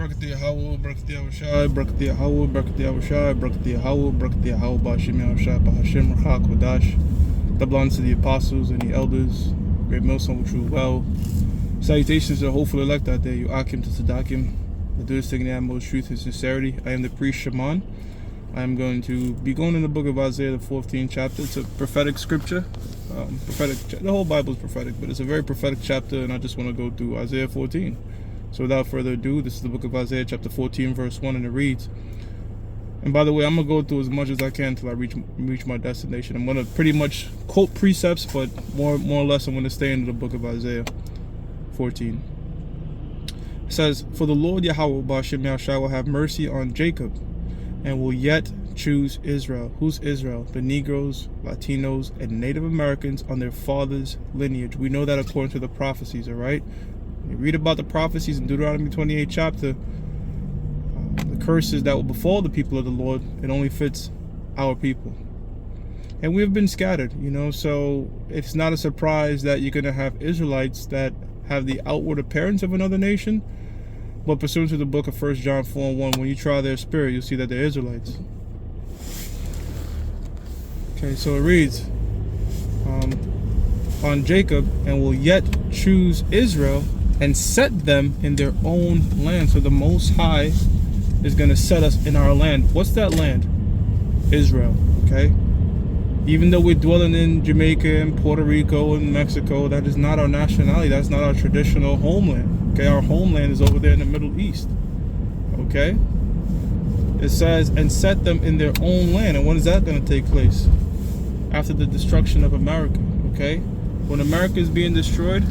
Brakati Yahweh, Brakati Yahushai, Brakati Yahweh, Brakati Yahushai, Brakati Yahweh, Brakati Yahweh, Bashim Yahushai, Bahashim Rachak Kodash. Double honor to the apostles and the elders, great millstone which rule well. Salutations to the hopeful elect out there, you Akim to Tzadakim, the doers taking the utmost truth and sincerity. I am the priest Shaman. I am going to be going in the book of Isaiah, the 14th chapter. It's a prophetic scripture. The whole Bible is prophetic, but it's a very prophetic chapter, and I just want to go through Isaiah 14. So without further ado, this is the book of Isaiah, chapter 14, verse 1, and it reads. And by the way, I'm going to go through as much as I can until I reach my destination. I'm going to pretty much quote precepts, but more or less I'm going to stay into the book of Isaiah 14. It says, For the Lord Yahweh Bashim Yahushai will have mercy on Jacob, and will yet choose Israel. Who's Israel? The Negroes, Latinos, and Native Americans on their father's lineage. We know that according to the prophecies, all right? You read about the prophecies in Deuteronomy 28 chapter, the curses that will befall the people of the Lord, it only fits our people. And we have been scattered, so it's not a surprise that you're going to have Israelites that have the outward appearance of another nation, but pursuant to the book of 1 John 4:1, when you try their spirit, you'll see that they're Israelites. Okay, so it reads, on Jacob, and will yet choose Israel, and set them in their own land. So the Most High is going to set us in our land. What's that land? Israel, okay? Even though we're dwelling in Jamaica and Puerto Rico and Mexico, that is not our nationality. That's not our traditional homeland, okay? Our homeland is over there in the Middle East, okay? It says, and set them in their own land. And when is that going to take place? After the destruction of America, okay? When America is being destroyed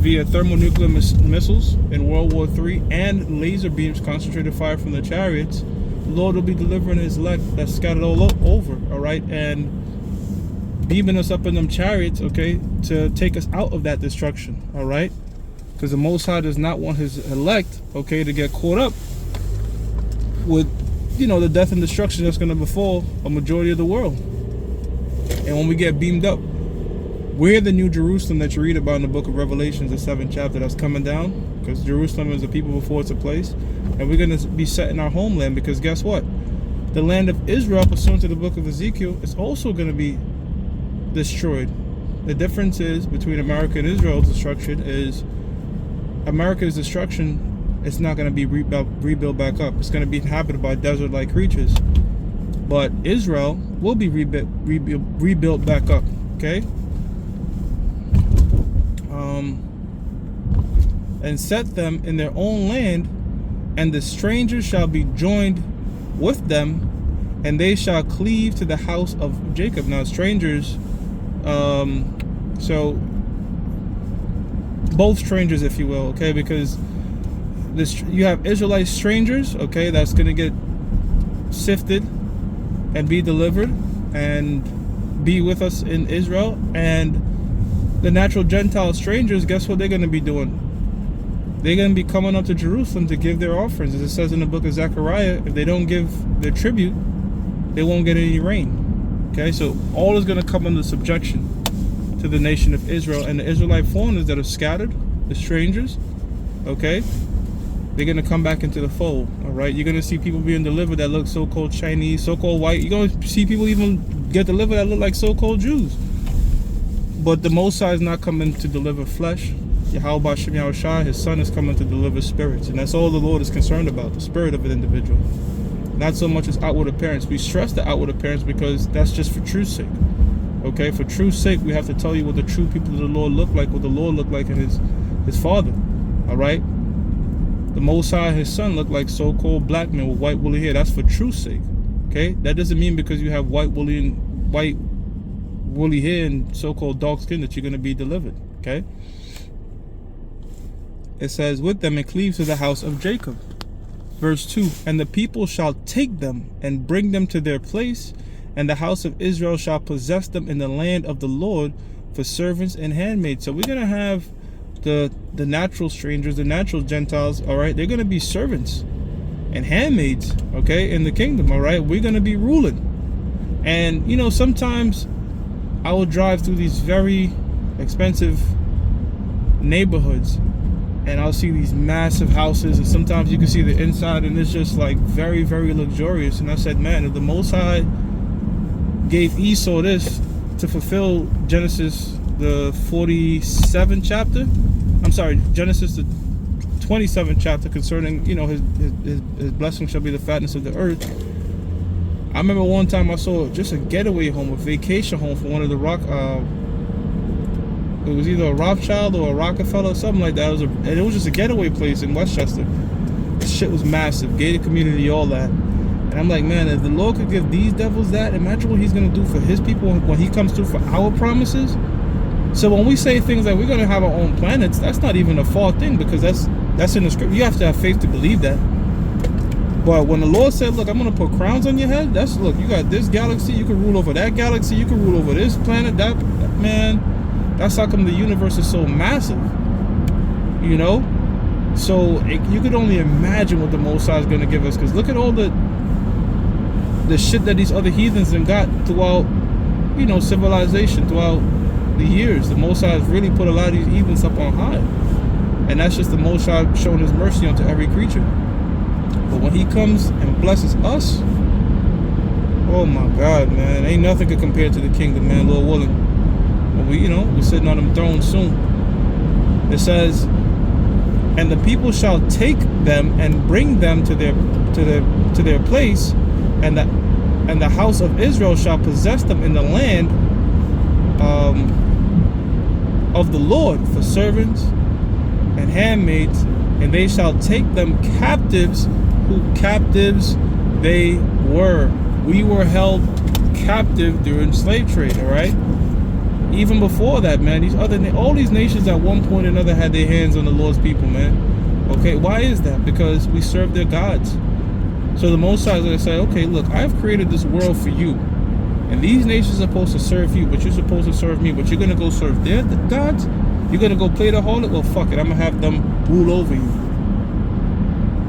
via thermonuclear missiles in World War III and laser beams, concentrated fire from the chariots, the Lord will be delivering his elect that's scattered all over, all right, and beaming us up in them chariots, okay, to take us out of that destruction, all right, because the Most High does not want his elect, okay, to get caught up with, the death and destruction that's going to befall a majority of the world. And when we get beamed up, we're the New Jerusalem that you read about in the book of Revelations, the 7th chapter, that's coming down, because Jerusalem is a people before it's a place. And we're going to be set in our homeland, because guess what? The land of Israel, pursuant to the book of Ezekiel, is also going to be destroyed. The difference is between America and Israel's destruction is America's destruction is not going to be rebuilt back up. It's going to be inhabited by desert-like creatures. But Israel will be rebuilt back up, okay? And set them in their own land, and the strangers shall be joined with them, and they shall cleave to the house of Jacob. Now, strangers, so both strangers, if you will, okay, because you have Israelite strangers, okay, that's going to get sifted and be delivered and be with us in Israel. And the natural Gentile strangers, guess what they're going to be doing? They're going to be coming up to Jerusalem to give their offerings. As it says in the book of Zechariah, if they don't give their tribute, they won't get any rain. Okay, so all is going to come under subjection to the nation of Israel. And the Israelite foreigners that are scattered, the strangers, okay, they're going to come back into the fold, all right? You're going to see people being delivered that look so-called Chinese, so-called white. You're going to see people even get delivered that look like so-called Jews. But the Most High is not coming to deliver flesh. Yahweh Bashim Yahushai, his son, is coming to deliver spirits. And that's all the Lord is concerned about, the spirit of an individual. Not so much as outward appearance. We stress the outward appearance because that's just for truth's sake. Okay, for truth's sake, we have to tell you what the true people of the Lord look like, what the Lord looked like in his father. All right? The Most High, his son, looked like so-called black men with white woolly hair. That's for truth's sake. Okay? That doesn't mean because you have white woolly hair and so-called dark skin that you're going to be delivered. Okay? It says, with them and cleave to the house of Jacob. Verse 2, and the people shall take them and bring them to their place, and the house of Israel shall possess them in the land of the Lord for servants and handmaids. So we're going to have the natural strangers, the natural Gentiles, all right? They're going to be servants and handmaids, okay, in the kingdom, all right? We're going to be ruling. And, sometimes I will drive through these very expensive neighborhoods, and I'll see these massive houses, and sometimes you can see the inside, and it's just like very, very luxurious. And I said, man, if the Most High gave Esau this to fulfill Genesis the 47th chapter, I'm sorry, Genesis the 27th chapter concerning, you know, his blessing shall be the fatness of the earth. I remember one time I saw just a getaway home, a vacation home for one of the it was either a Rothschild or a Rockefeller or something like that. It was just a getaway place in Westchester. The shit was massive, gated community, all that. And I'm like, man, if the Lord could give these devils that, imagine what he's gonna do for his people when he comes through for our promises. So when we say things like we're gonna have our own planets, that's not even a far thing, because that's in the script. You have to have faith to believe that. But when the Lord said, look, I'm gonna put crowns on your head, look, you got this galaxy, you can rule over that galaxy, you can rule over this planet, that man. That's how come the universe is so massive, you know? So you could only imagine what the Most High is going to give us, because look at all the shit that these other heathens have got throughout, you know, civilization, throughout the years. The Most High has really put a lot of these heathens up on high. And that's just the Most High showing his mercy onto every creature. But when he comes and blesses us, oh my God, man, ain't nothing could compare to the kingdom, man, Lord willing. We're sitting on them thrones soon. It says, and the people shall take them and bring them to their place, and the house of Israel shall possess them in the land of the Lord for servants and handmaids, and they shall take them captives, who captives they were. We were held captive during slave trade, all right? Even before that, man, all these nations at one point or another had their hands on the Lord's people, man. Okay, why is that? Because we serve their gods. So the Most High is going to say, okay, look, I've created this world for you, and these nations are supposed to serve you, but you're supposed to serve me. But you're going to go serve their gods? You're going to go play the harlot? Well, fuck it, I'm going to have them rule over you.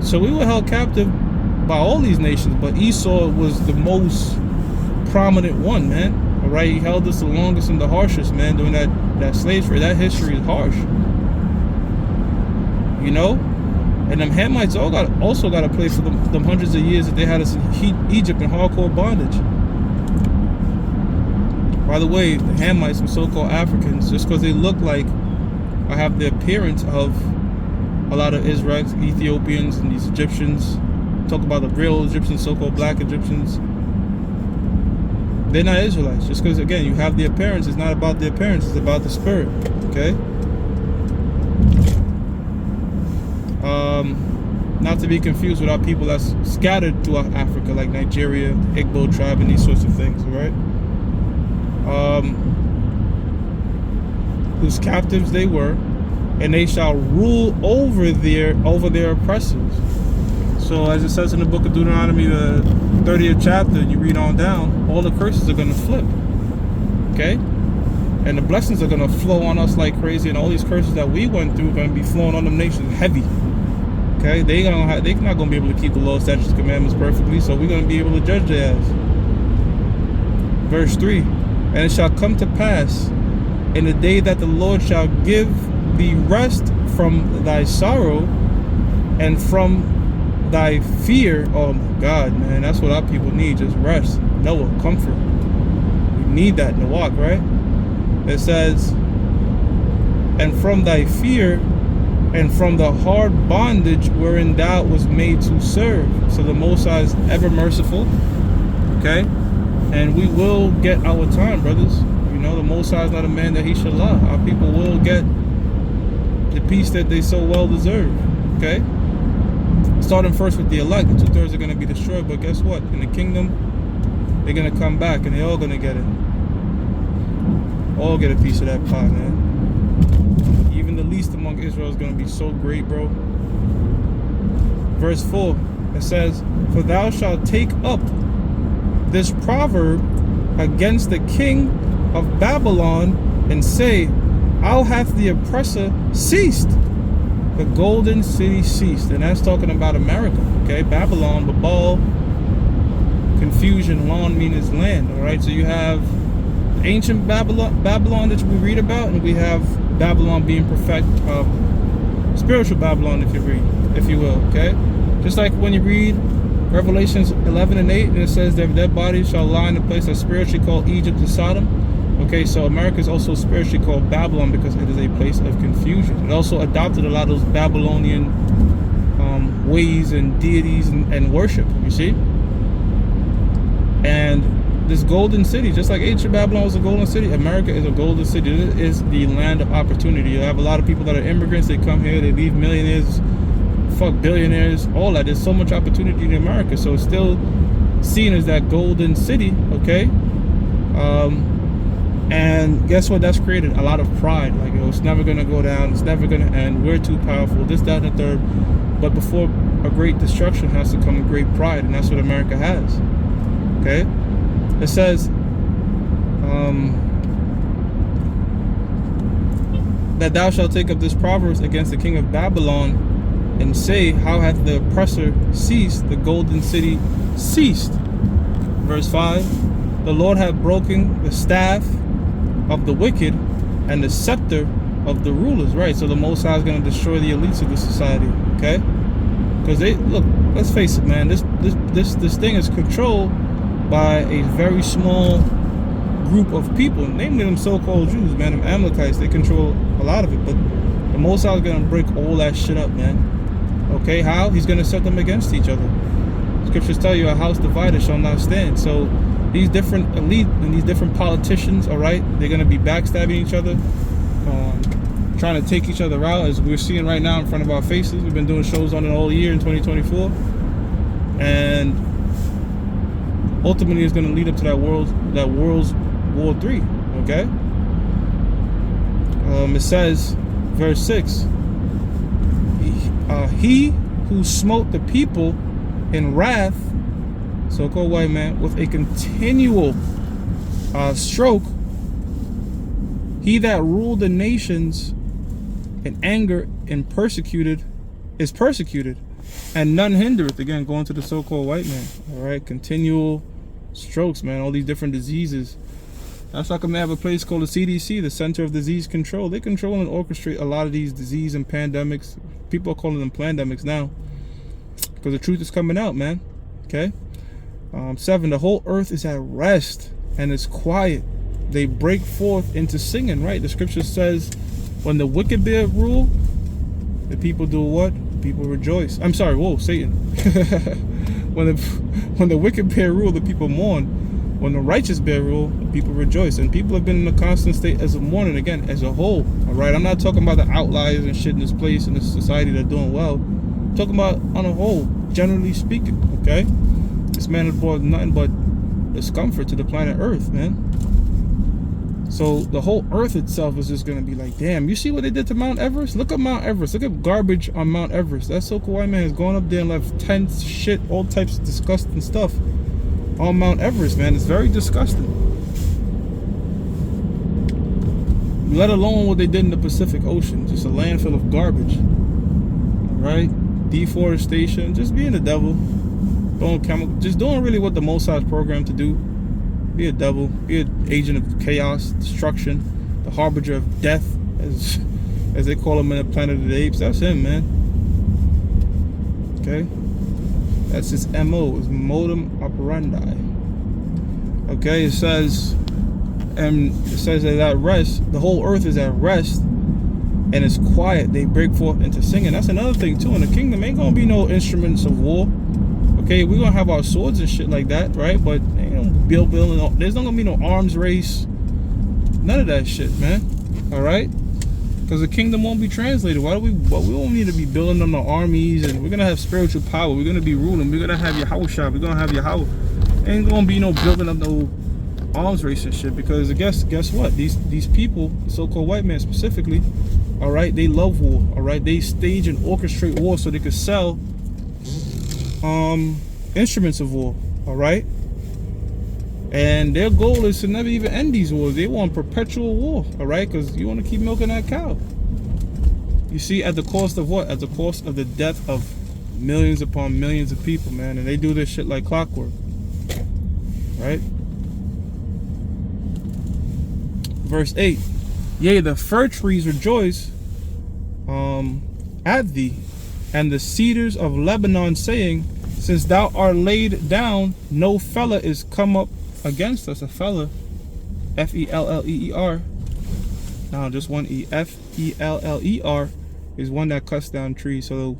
So we were held captive by all these nations, but Esau was the most prominent one, man. All right, he held us the longest and the harshest, man, during that slave trade. That history is harsh, you know. And them Hamites also got to play for them hundreds of years that they had us in Egypt in hardcore bondage. By the way, the Hamites, some so-called Africans, just because they look like or have the appearance of a lot of Israelites, Ethiopians, and these Egyptians, talk about the real Egyptians, so-called black Egyptians, they're not Israelites. Just because, again, you have the appearance, it's not about the appearance, it's about the spirit, okay? Not to be confused with our people that's scattered throughout Africa, like Nigeria, Igbo tribe, and these sorts of things, right? Whose captives they were, and they shall rule over their oppressors. So as it says in the book of Deuteronomy, the 30th chapter, and you read on down, all the curses are going to flip, okay? And the blessings are going to flow on us like crazy, and all these curses that we went through are going to be flowing on them nations heavy, okay? They're not going to be able to keep the law, statutes, commandments perfectly, so we're going to be able to judge their ass. Verse 3, and it shall come to pass in the day that the Lord shall give thee rest from thy sorrow and from thy fear. Oh my God, man, that's what our people need, just rest, Noah, comfort. We need that in the walk, right? It says, and from thy fear and from the hard bondage wherein thou was made to serve. So the Most High is ever merciful, okay? And we will get our time, brothers. You know, the Most High is not a man that he should lie. Our people will get the peace that they so well deserve, okay? Starting first with the elect, the 2/3 are going to be destroyed, but guess what? In the kingdom, they're going to come back, and they're all going to get it. All get a piece of that pie, man. Even the least among Israel is going to be so great, bro. Verse 4, it says, for thou shalt take up this proverb against the king of Babylon, and say, how hath the oppressor ceased? The golden city ceased. And that's talking about America, okay? Babylon, Babal, confusion, lawn means land, all right? So you have Babylon that we read about, and we have Babylon being spiritual Babylon, if you will, okay? Just like when you read Revelations 11 and 8, and it says their dead bodies shall lie in a place that's spiritually called Egypt and Sodom. Okay, so America is also spiritually called Babylon because it is a place of confusion. It also adopted a lot of those Babylonian ways and deities and worship, you see? And this golden city, just like ancient Babylon was a golden city, America is a golden city. It is the land of opportunity. You have a lot of people that are immigrants. They come here, they leave millionaires, fuck billionaires, all that. There's so much opportunity in America. So it's still seen as that golden city, okay? And guess what? That's created a lot of pride. Like, it's never going to go down. It's never going to end. We're too powerful. This, that, and the third. But before a great destruction has to come a great pride. And that's what America has. Okay? It says that thou shalt take up this proverb against the king of Babylon and say, how hath the oppressor ceased? The golden city ceased. Verse 5. The Lord hath broken the staff of the wicked and the scepter of the rulers. Right, so the Most High is going to destroy the elites of the society. Okay, because they look. Let's face it, man. This thing is controlled by a very small group of people, namely them so-called Jews, man. Them Amalekites. They control a lot of it. But the Most High is going to break all that shit up, man. Okay, how? He's going to set them against each other. Scriptures tell you a house divided shall not stand. So these different elite and these different politicians, all right, they're going to be backstabbing each other, trying to take each other out, as we're seeing right now in front of our faces. We've been doing shows on it all year in 2024, and ultimately it's going to lead up to that World War III. Okay, it says, verse 6, he who smote the people in wrath, so-called white man, with a continual stroke, he that ruled the nations in anger and is persecuted, and none hindereth. Again, going to the so-called white man. All right, continual strokes, man. All these different diseases. That's like they have a place called the CDC, the Center of Disease Control. They control and orchestrate a lot of these disease and pandemics. People are calling them pandemics now because the truth is coming out, man. Okay. 7, the whole earth is at rest and is quiet. They break forth into singing, right? The scripture says, when the wicked bear rule, the people do what? People rejoice. I'm sorry, whoa, Satan. when the wicked bear rule, the people mourn. When the righteous bear rule, the people rejoice. And people have been in a constant state as of mourning, again, as a whole. All right, I'm not talking about the outliers and shit in this place, in this society that are doing well. I'm talking about on a whole, generally speaking, okay? This man has brought nothing but discomfort to the planet Earth, man. So the whole Earth itself is just gonna be like, damn, you see what they did to Mount Everest? Look at Mount Everest. Look at garbage on Mount Everest. That so-called white man has gone up there and left tents, shit, all types of disgusting stuff on Mount Everest, man. It's very disgusting. Let alone what they did in the Pacific Ocean. Just a landfill of garbage. Right? Deforestation, just being the devil. Just doing really what the Most High is programmed to do. Be a devil, be an agent of chaos, destruction, the harbinger of death, as they call him in the Planet of the Apes. That's him, man. Okay, that's his MO, his modum operandi. Okay, it says that at rest, the whole earth is at rest, and it's quiet. They break forth into singing. That's another thing too. In the kingdom, ain't gonna be no instruments of war. Okay, we're gonna have our swords and shit like that, right? But there's not gonna be no arms race, none of that shit, man. All right, because the kingdom won't be translated. We won't need to be building on the armies, and we're gonna have spiritual power. We're gonna be ruling. We're gonna have your house shop. We're gonna have your house. Ain't gonna be no building up no arms race and shit. Because guess what? These people, the so-called white man specifically, all right, they love war. All right, they stage and orchestrate war so they could sell instruments of war. All right, and their goal is to never even end these wars. They want perpetual war. All right, because you want to keep milking that cow. You see, at the cost of what? At the cost of the death of millions upon millions of people, man. And they do this shit like clockwork, right? Verse 8, yea, the fir trees rejoice, at thee, and the cedars of Lebanon, saying, since thou art laid down, no feller is come up against us. A feller, Felleer. Now just one E. Feller is one that cuts down trees. So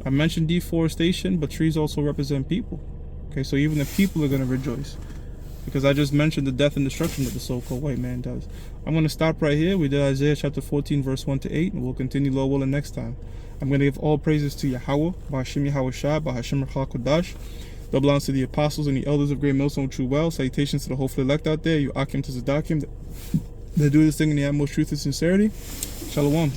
I mentioned deforestation, but trees also represent people. Okay, so even the people are going to rejoice, because I just mentioned the death and destruction that the so-called white man does. I'm going to stop right here. We did Isaiah chapter 14, verse 1 to 8, and we'll continue, Lord willing, next time. I'm going to give all praises to Yahweh, Ba'Hashem Yahweh Shai, Ba'Hashem HaKodash. That belongs to the apostles and the elders of Great Millstone True Well. Salutations to the hopefully elect out there, you Akim to Zadakim, that do this thing in the utmost truth and sincerity. Shalom.